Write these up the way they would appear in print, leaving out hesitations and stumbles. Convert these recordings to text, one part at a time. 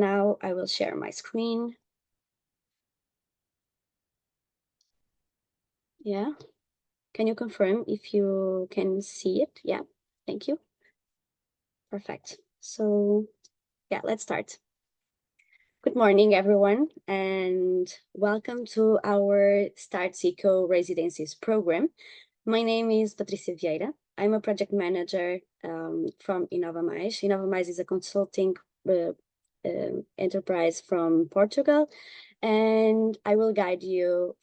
Now I will share my screen. Yeah. Can you confirm if you can see it? Yeah. Thank you. Perfect. So yeah, let's start. Good morning, everyone, and welcome to our STARTS Residencies program. My name is Patrícia Vieira. I'm a project manager from Inova Mais. Inova Mais is a consulting enterprise from Portugal, and I will guide you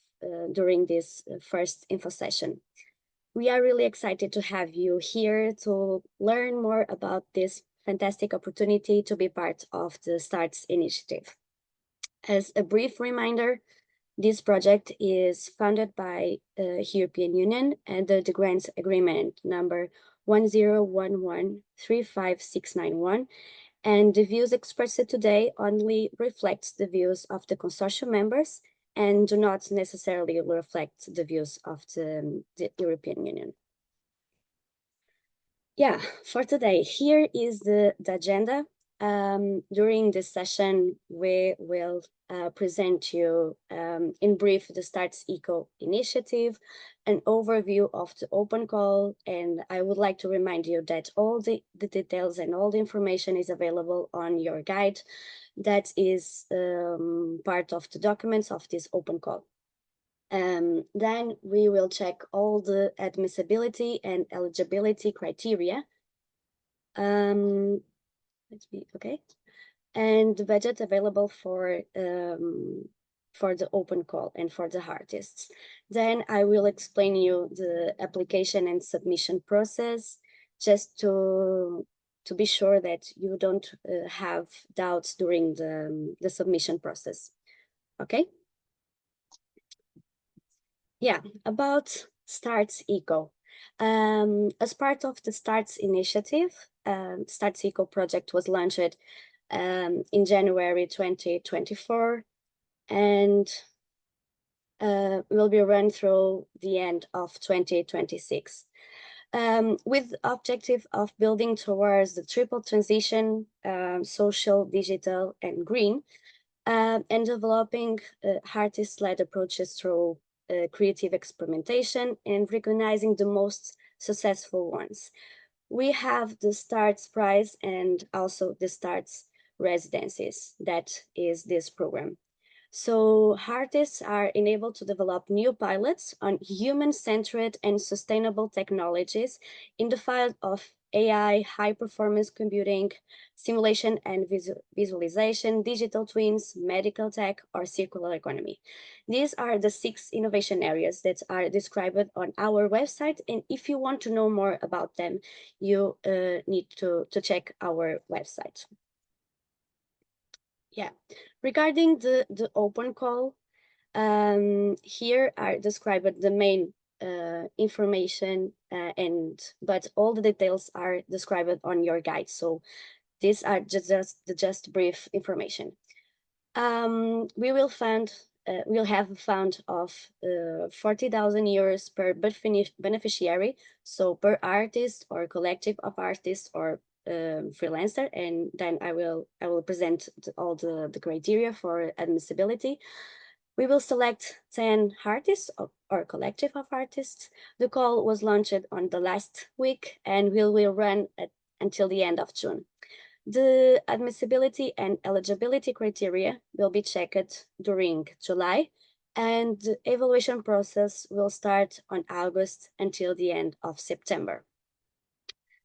during this first info session. We are really excited to have you here to learn more about this fantastic opportunity to be part of the STARTS initiative. As a brief reminder, this project is funded by the European Union under the grants agreement number 1011-35691, and the views expressed today only reflect the views of the consortium members and do not necessarily reflect the views of the European Union. Yeah, for today, here is the agenda. During this session, we will present you in brief the STARTS Eco initiative, an overview of the open call, and I would like to remind you that all the details and all the information is available on your guide that is part of the documents of this open call. Then we will check all the admissibility and eligibility criteria. Okay, and the budget available for the open call and for the artists. Then I will explain you the application and submission process, just to be sure that you don't have doubts during the submission process. Okay. Yeah, about STARTS Eco. As part of the STARTS initiative, STARTS Eco project was launched in January 2024 and will be run through the end of 2026. With the objective of building towards the triple transition, social, digital, and green, and developing artist-led approaches through creative experimentation and recognizing the most successful ones. We have the STARTS Prize and also the STARTS Residencies. That is this program. So artists are enabled to develop new pilots on human-centered and sustainable technologies in the field of AI, high-performance computing, simulation and visualization, digital twins, medical tech, or circular economy. These are the 6 innovation areas that are described on our website, and if you want to know more about them, you need to check our website. Yeah, regarding the open call, here are described the main information but all the details are described on your guide. So these are just brief information. We will we'll have a fund of 40,000 euros per beneficiary, so per artist or collective of artists or freelancer, and then I will present all the criteria for admissibility. We will select 10 artists or collective of artists. The call was launched on the last week and will run until the end of June. The admissibility and eligibility criteria will be checked during July, and the evaluation process will start on August until the end of September.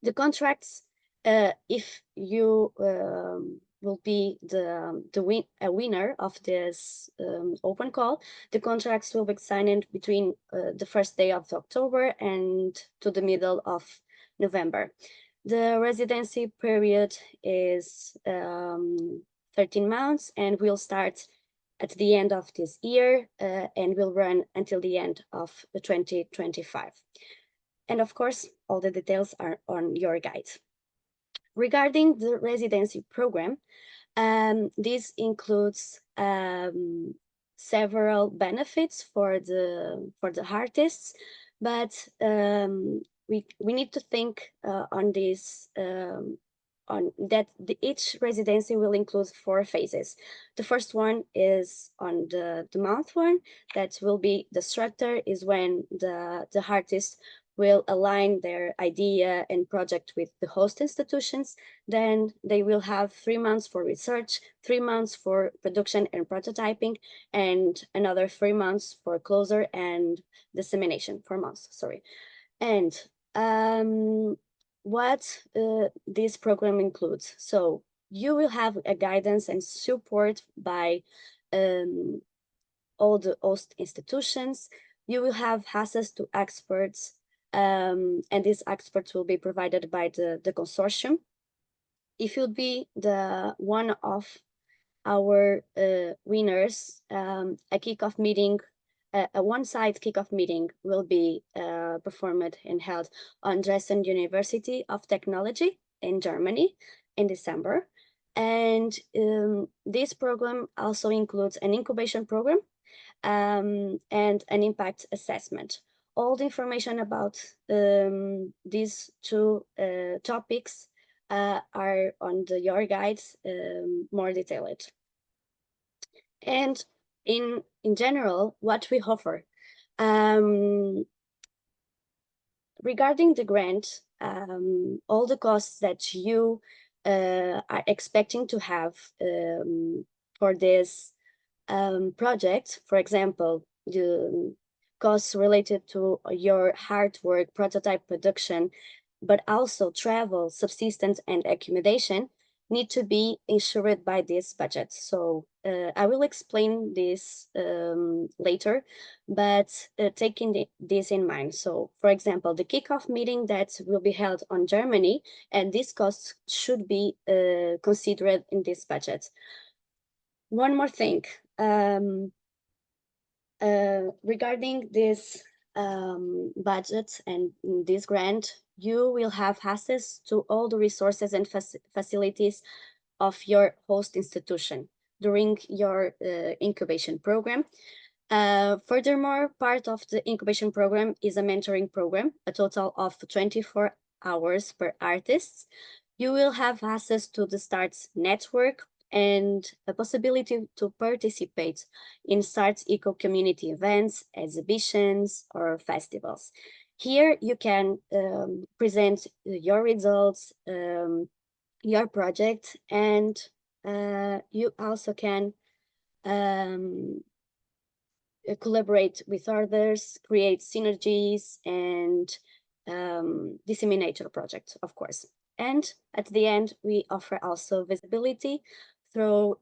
The contracts, if you will be a winner of this open call, the contracts will be signed between the first day of October and to the middle of November. The residency period is 13 months and will start at the end of this year and will run until the end of 2025. And of course, all the details are on your guide. Regarding the residency program, this includes several benefits for the artists, but we need to think on this each residency will include 4 phases. The first one is on the month one, that will be the structure, is when the artist will align their idea and project with the host institutions. Then they will have 3 months for research, 3 months for production and prototyping, and another 3 months for closure and dissemination, 4 months, sorry. And what this program includes. So you will have a guidance and support by all the host institutions. You will have access to experts, and these experts will be provided by the consortium. If you'd be the one of our winners, a kickoff meeting, a one-side kickoff meeting will be performed and held on Dresden University of Technology in Germany in December. And this program also includes an incubation program and an impact assessment. All the information about these 2 topics are on your guides, more detailed. And in general, what we offer. Regarding the grant, all the costs that you are expecting to have for this project, for example, the costs related to your artwork, prototype production, but also travel, subsistence, and accommodation, need to be insured by this budget. So I will explain this later, but taking this in mind. So for example, the kickoff meeting that will be held on Germany, and these costs should be considered in this budget. One more thing, regarding this budget and this grant, you will have access to all the resources and facilities of your host institution during your incubation program. Furthermore, part of the incubation program is a mentoring program, a total of 24 hours per artist. You will have access to the STARTS network and a possibility to participate in STARTS eco-community events, exhibitions, or festivals. Here you can present your results, your project, and you also can collaborate with others, create synergies, and disseminate your project, of course. And at the end, we offer also visibility through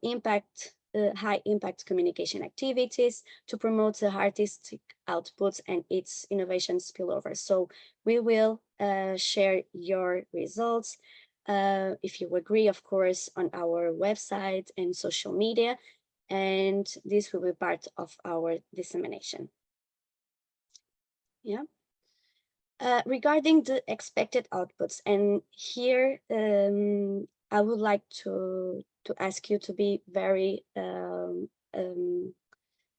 high impact communication activities to promote the artistic outputs and its innovation spillover. So we will share your results, if you agree, of course, on our website and social media, and this will be part of our dissemination. Yeah. Regarding the expected outputs, and here I would like to ask you to be very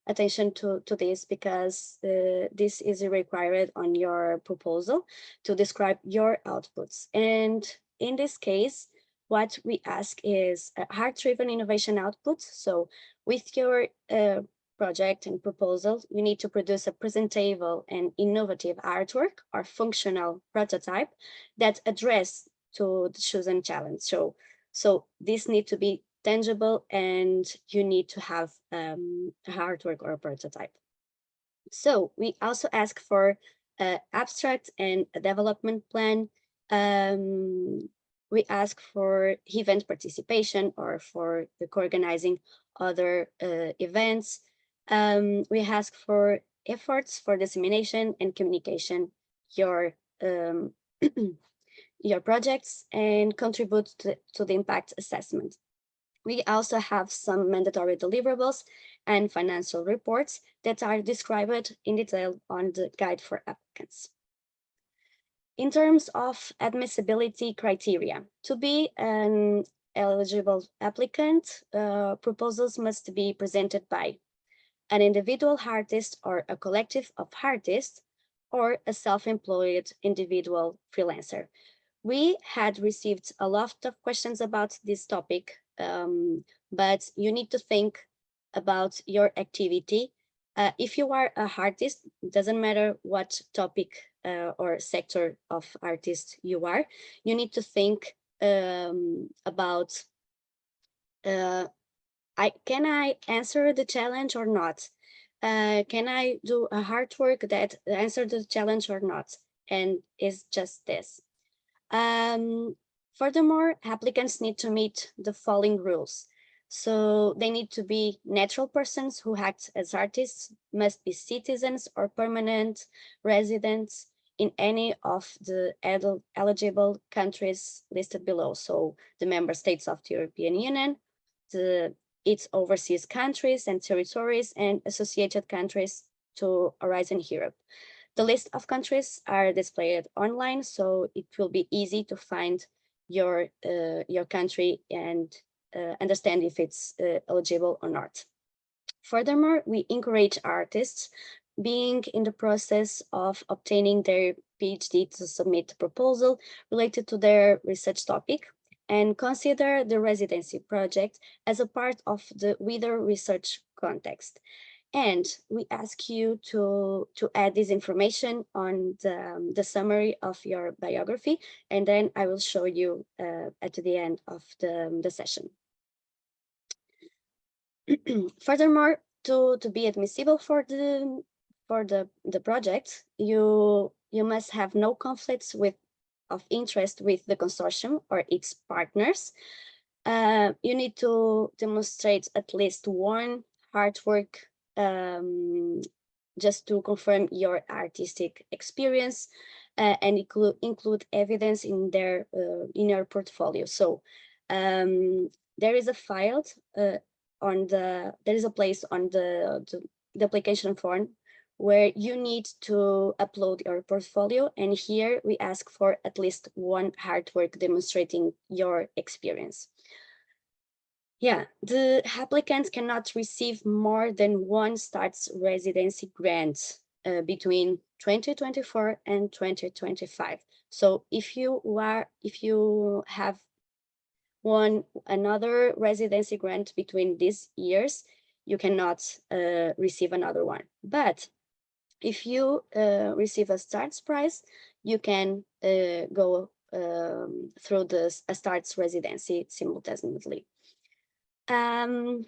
attention to this, because this is required on your proposal to describe your outputs. And in this case, what we ask is a heart-driven innovation output. So with your project and proposal, you need to produce a presentable and innovative artwork or functional prototype that address to the chosen challenge. So this need to be tangible, and you need to have a artwork or a prototype. So we also ask for abstract and a development plan. We ask for event participation or for the co-organizing other events. We ask for efforts for dissemination and communication your your projects, and contribute to the impact assessment. We also have some mandatory deliverables and financial reports that are described in detail on the guide for applicants. In terms of admissibility criteria, to be an eligible applicant, proposals must be presented by an individual artist or a collective of artists, or a self-employed individual freelancer. We had received a lot of questions about this topic, but you need to think about your activity. If you are a artist, it doesn't matter what topic or sector of artist you are, you need to think about can I answer the challenge or not? Can I do a artwork that answer the challenge or not? And it's just this. Furthermore, applicants need to meet the following rules. So they need to be natural persons who act as artists, must be citizens or permanent residents in any of the eligible countries listed below. So the member states of the European Union, its overseas countries and territories, and associated countries to Horizon Europe. The list of countries are displayed online, so it will be easy to find your country and understand if it's eligible or not. Furthermore, we encourage artists being in the process of obtaining their PhD to submit a proposal related to their research topic and consider the residency project as a part of the wider research context. And we ask you to add this information on the summary of your biography, and then I will show you at the end of the session. Furthermore, to be admissible for the project, you must have no conflicts of interest with the consortium or its partners. You need to demonstrate at least one artwork just to confirm your artistic experience and include evidence in your portfolio. So there is a file there is a place on the application form where you need to upload your portfolio, and here we ask for at least one artwork demonstrating your experience. Yeah, the applicant cannot receive more than one STARTS residency grant between 2024 and 2025. So if you have another residency grant between these years, you cannot receive another one. But if you receive a STARTS prize, you can go through a STARTS residency simultaneously. And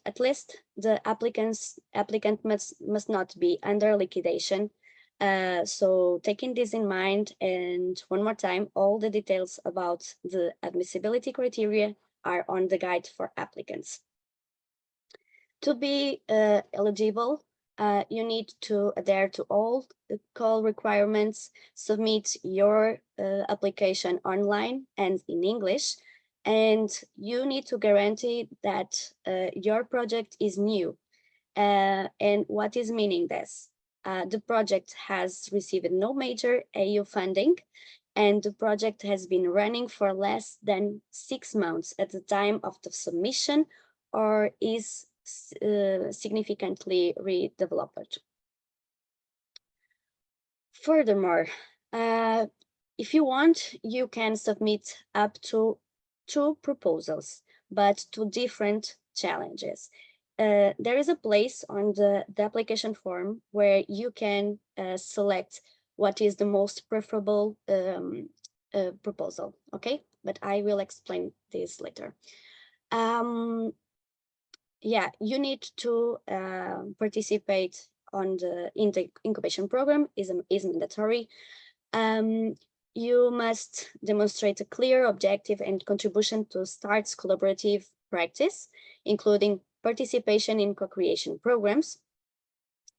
at least the applicant must not be under liquidation. So taking this in mind, and one more time, all the details about the admissibility criteria are on the guide for applicants. To be eligible, you need to adhere to all the call requirements, submit your application online and in English, and you need to guarantee that your project is new. And what is meaning this? The project has received no major EU funding, and the project has been running for less than 6 months at the time of the submission, or is significantly redeveloped. Furthermore, if you want, you can submit up to 2 proposals, but to different challenges. There is a place on the application form where you can select what is the most preferable proposal, okay? But I will explain this later. Yeah, you need to participate in the incubation program is mandatory. You must demonstrate a clear objective and contribution to STARTS collaborative practice, including participation in co-creation programs.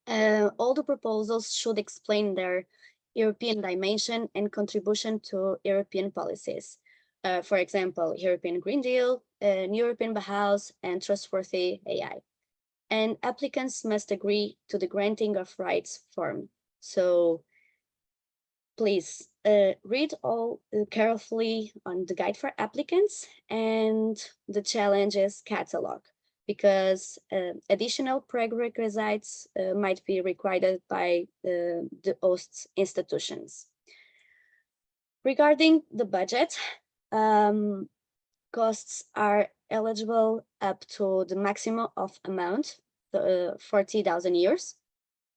All the proposals should explain their European dimension and contribution to European policies. For example, European Green Deal, European Bauhaus, and trustworthy AI. And applicants must agree to the granting of rights form. So please read all carefully on the guide for applicants and the challenges catalog, because additional prerequisites might be required by the host institutions. Regarding the budget, costs are eligible up to the maximum of amount, 40,000 euros,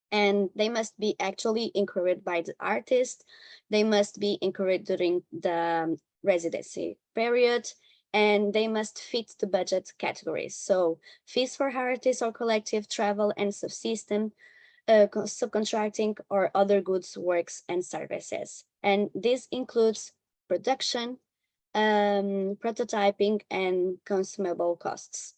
and they must be actually incurred by the artist. They must be incurred during the residency period, and they must fit the budget categories. So fees for artists or collective travel and subsistence, subcontracting or other goods, works, and services. And this includes production, prototyping, and consumable costs.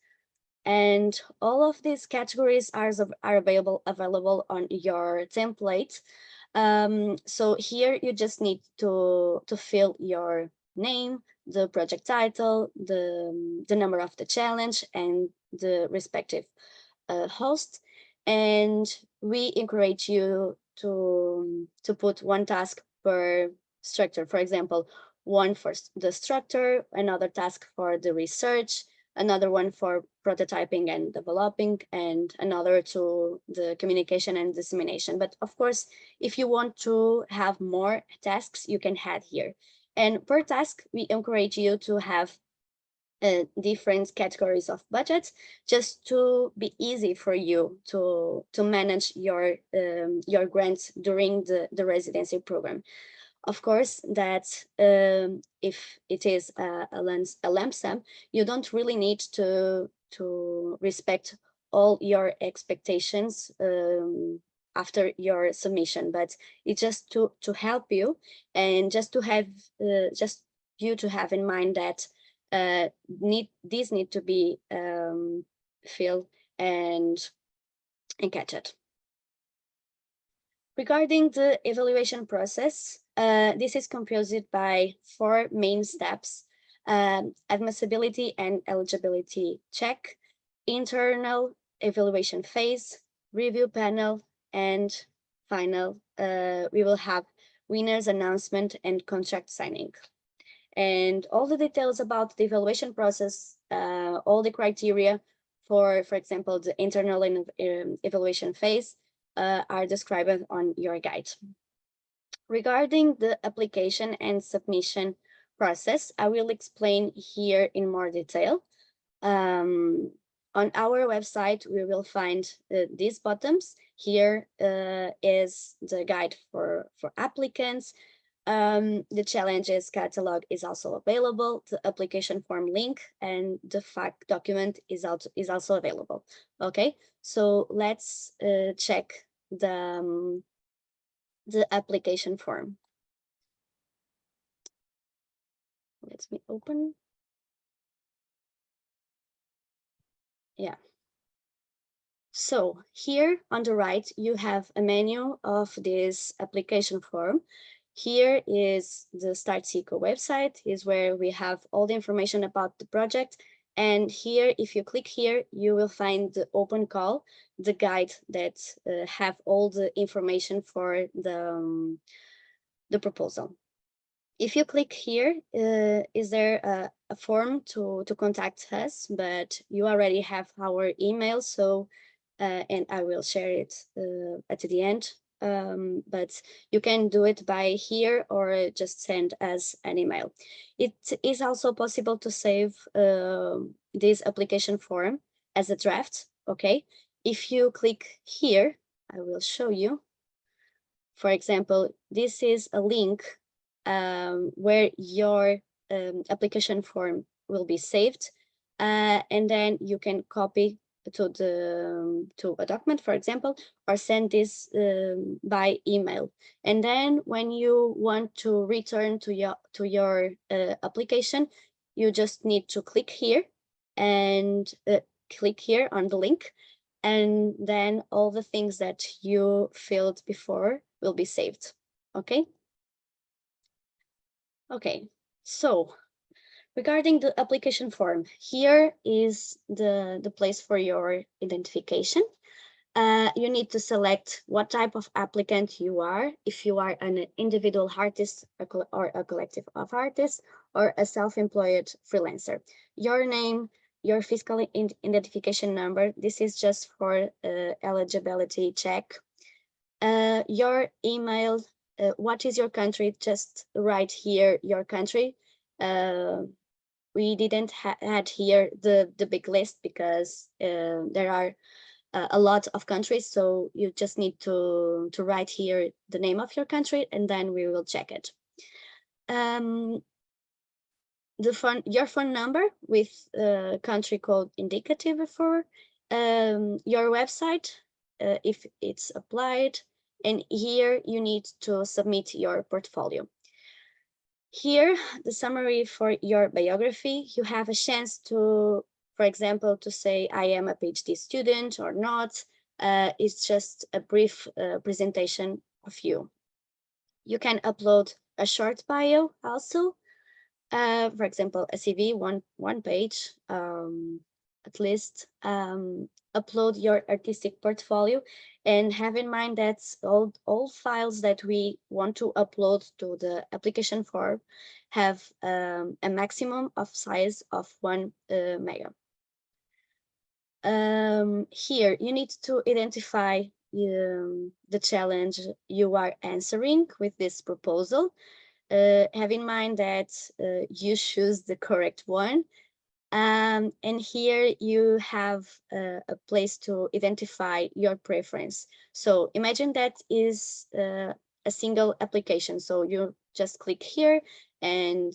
And all of these categories are available on your template. So here you just need to fill your name, the project title, the number of the challenge, and the respective host. And we encourage you to put one task per structure. For example, one for the structure, another task for the research, another one for prototyping and developing, and another to the communication and dissemination. But of course, if you want to have more tasks, you can add here. And per task, we encourage you to have different categories of budgets, just to be easy for you to manage your grants during the residency program. Of course, that if it is a lump sum, you don't really need to respect all your expectations after your submission, but it's just to help you, and just to have just you to have in mind that these need to be filled and catch it. Regarding the evaluation process, this is composed by 4 main steps: admissibility and eligibility check, internal evaluation phase, review panel, and final, we will have winners announcement and contract signing. And all the details about the evaluation process, all the criteria for example, the internal evaluation phase, are described on your guide. Regarding the application and submission process, I will explain here in more detail. On our website, we will find these buttons. Here is the guide for applicants. The challenges catalog is also available. The application form link and the fact document is also available. Okay, so let's check the application form. Let me open. Yeah. So here on the right, you have a menu of this application form. Here is the STARTS Eco website, is where we have all the information about the project. And here, if you click here, you will find the open call, the guide that have all the information for the proposal. If you click here, is there a form to contact us, but you already have our email, so and I will share it at the end. But you can do it by here or just send us an email. It is also possible to save this application form as a draft, okay? If you click here, I will show you. For example, this is a link where your application form will be saved, and then you can copy to a document, for example, or send this by email. And then when you want to return to your application, you just need to click here and click here on the link, and then all the things that you filled before will be saved. Okay. Okay, so regarding the application form, here is the place for your identification. You need to select what type of applicant you are, if you are an individual artist or a collective of artists, or a self-employed freelancer. Your name, your fiscal identification number, this is just for eligibility check. Your email, what is your country, just write here your country. We didn't add here the big list because there are a lot of countries, so you just need to write here the name of your country, and then we will check it. Your phone number with country code indicative for your website, if it's applied, and here you need to submit your portfolio. Here, the summary for your biography, you have a chance to, for example, to say I am a PhD student or not. It's just a brief presentation of you. You can upload a short bio also, for example, a CV, one page, at least. Upload your artistic portfolio, and have in mind that all files that we want to upload to the application form have a maximum of size of 1 mega. Here you need to identify the challenge you are answering with this proposal. Have in mind that you choose the correct one. And here you have a place to identify your preference. So imagine that is a single application. So you just click here and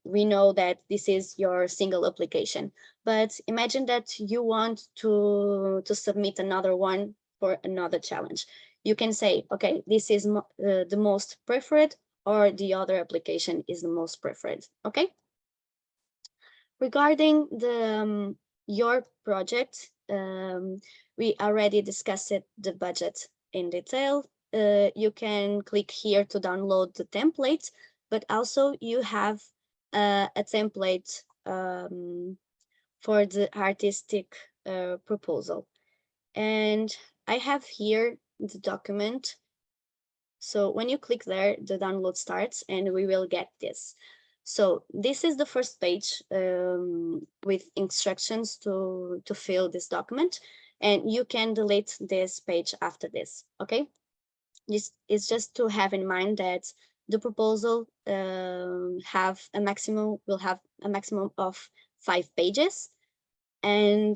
we know that this is your single application. But imagine that you want to submit another one for another challenge. You can say, okay, this is the most preferred, or the other application is the most preferred, okay? Regarding your project, we already discussed the budget in detail. You can click here to download the template, but also you have a template for the artistic proposal. And I have here the document. So when you click there, the download starts and we will get this. So this is the first page with instructions to fill this document, and you can delete this page after this, okay? This is just to have in mind that the proposal will have a maximum of 5 pages, and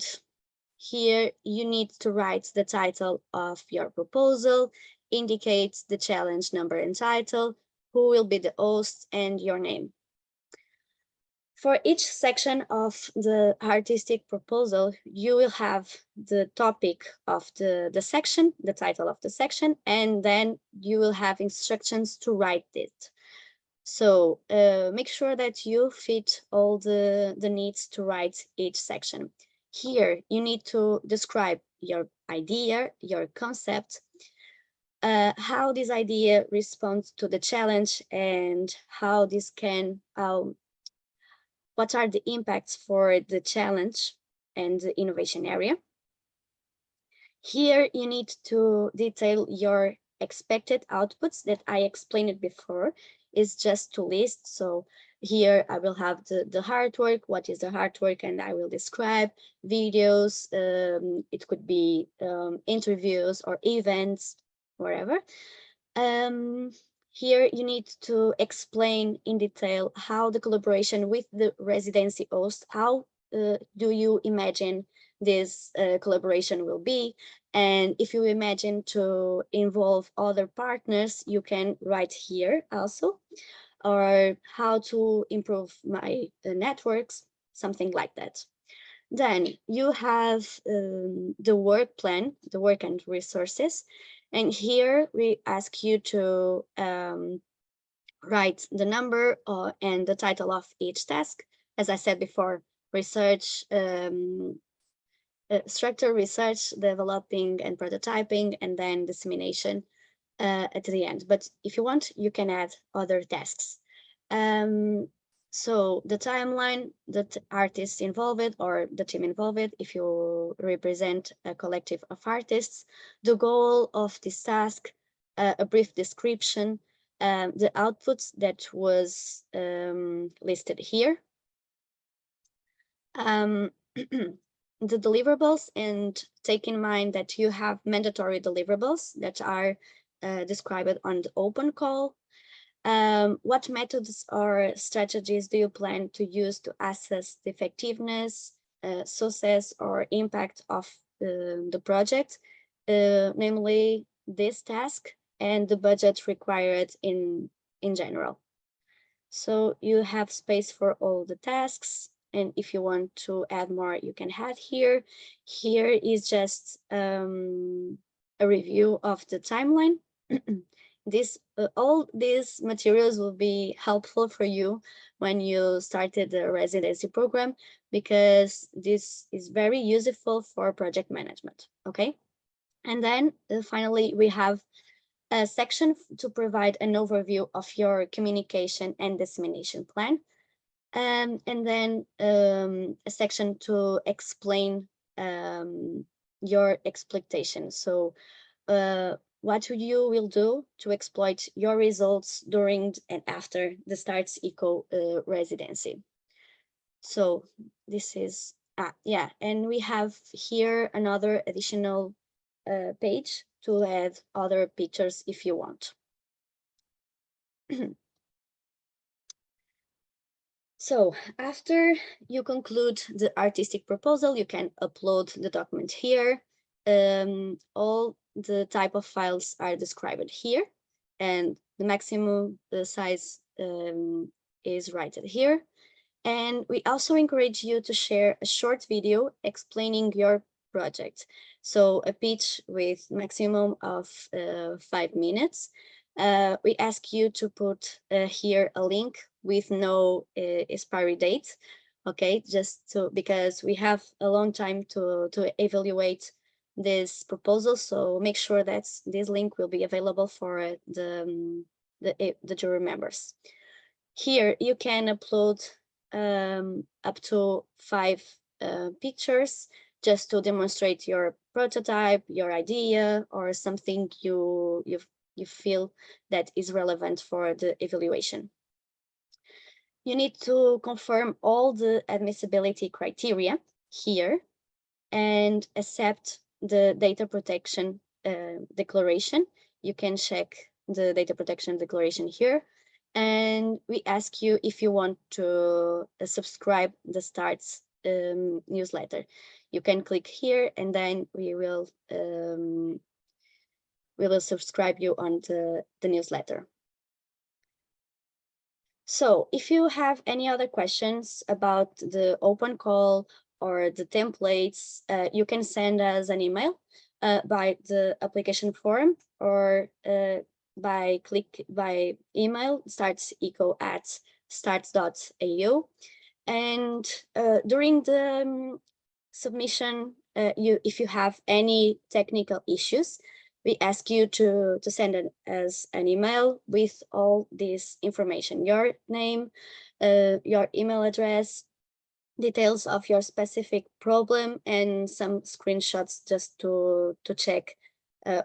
here you need to write the title of your proposal, indicate the challenge number and title, who will be the host, and your name. For each section of the artistic proposal, you will have the topic of the section, the title of the section, and then you will have instructions to write it. So make sure that you fit all the needs to write each section. Here, you need to describe your idea, your concept, how this idea responds to the challenge, and how this can what are the impacts for the challenge and the innovation area. Here you need to detail your expected outputs that I explained before, is just to list. So here I will have the artwork, what is the artwork, and I will describe videos. It could be interviews or events, wherever. Here you need to explain in detail how the collaboration with the residency host, how do you imagine this collaboration will be, and if you imagine to involve other partners, you can write here also, or how to improve my networks, something like that. Then you have the work plan, the work and resources, and here we ask you to write the number and the title of each task. As I said before, research, structure, research, developing and prototyping, and then dissemination at the end. But if you want, you can add other tasks. So the timeline, the artists involved or the team involved, if you represent a collective of artists, the goal of this task, a brief description, the outputs that was listed here, the deliverables, and take in mind that you have mandatory deliverables that are described on the open call. What methods or strategies do you plan to use to assess the effectiveness, success, or impact of the project, namely this task and the budget required in general? So you have space for all the tasks, and if you want to add more, you can add here. Here is just a review of the timeline. All these materials will be helpful for you when you started the residency program, because this is very useful for project management. Okay, and then finally we have a section to provide an overview of your communication and dissemination plan, and then a section to explain your exploitation. So what you will do to exploit your results during and after the STARTS Eco residency. So this is, yeah, and we have here another additional page to add other pictures if you want. So after you conclude the artistic proposal, you can upload the document here. All the type of files are described here, and the maximum size is right here. And we also encourage you to share a short video explaining your project. So a pitch with maximum of 5 minutes. We ask you to put here a link with no expiry date. Okay, just so because we have a long time to evaluate this proposal, so make sure that this link will be available for the jury members. Here you can upload up to 5 pictures just to demonstrate your prototype, your idea, or something you feel that is relevant for the evaluation. You need to confirm all the admissibility criteria here and accept the data protection declaration. You can check the data protection declaration here. And we ask you if you want to subscribe the STARTS newsletter. You can click here, and then we will subscribe you on the newsletter. So if you have any other questions about the open call or the templates, you can send us an email by the application form, or by email startseco@starts.au. And during the submission, if you have any technical issues, we ask you to send us an email with all this information: your name, your email address, details of your specific problem, and some screenshots just to check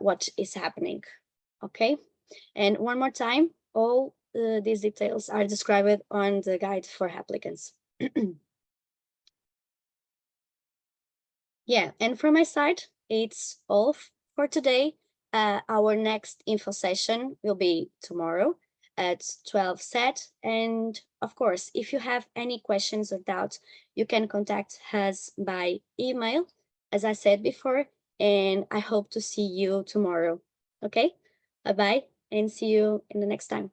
what is happening. Okay, and one more time, all these details are described on the guide for applicants. Yeah, and from my side, it's all for today. Our next info session will be tomorrow at 12 set. And of course, if you have any questions or doubts, you can contact us by email, as I said before, and I hope to see you tomorrow. Okay, bye-bye, and see you in the next time.